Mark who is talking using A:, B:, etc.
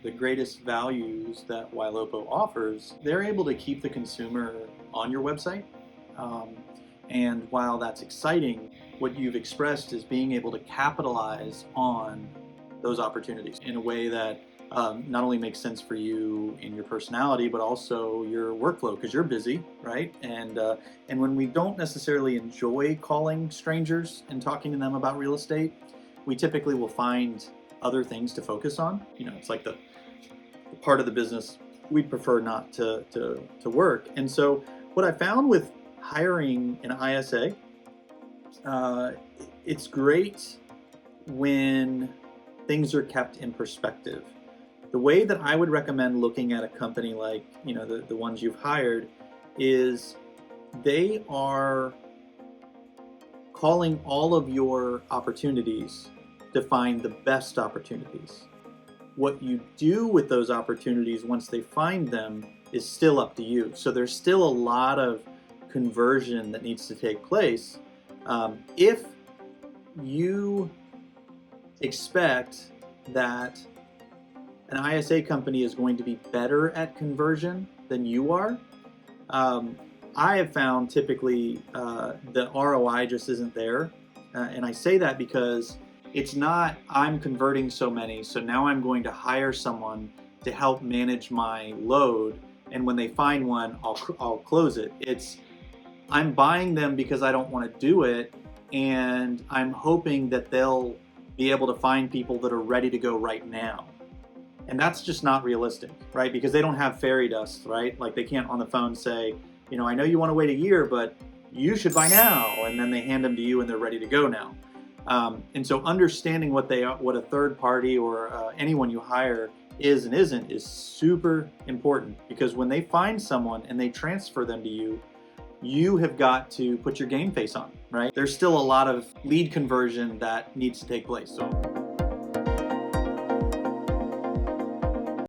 A: the greatest values that Ylopo offers, they're able to keep the consumer on your website. And while that's exciting, what you've expressed is being able to capitalize on those opportunities in a way that not only makes sense for you in your personality, but also your workflow, because you're busy, right? And when we don't necessarily enjoy calling strangers and talking to them about real estate, we typically will find other things to focus on. You know, it's like the part of the business we'd prefer not to work. And so what I found with hiring an ISA, it's great when things are kept in perspective. The way that I would recommend looking at a company like, you know, the ones you've hired, is they are calling all of your opportunities to find the best opportunities. What you do with those opportunities once they find them is still up to you. So there's still a lot of conversion that needs to take place. If you expect that an ISA company is going to be better at conversion than you are, I have found typically the ROI just isn't there. And I say that because it's not, I'm converting so many, so now I'm going to hire someone to help manage my load, and when they find one, I'll close it. It's, I'm buying them because I don't want to do it, and I'm hoping that they'll be able to find people that are ready to go right now. And that's just not realistic, right? Because they don't have fairy dust, right? Like they can't on the phone say, you know, I know you want to wait a year, but you should buy now. And then they hand them to you and they're ready to go now. And so understanding what a third party or anyone you hire is and isn't is super important, because when they find someone and they transfer them to you, you have got to put your game face on, right? There's still a lot of lead conversion that needs to take place. So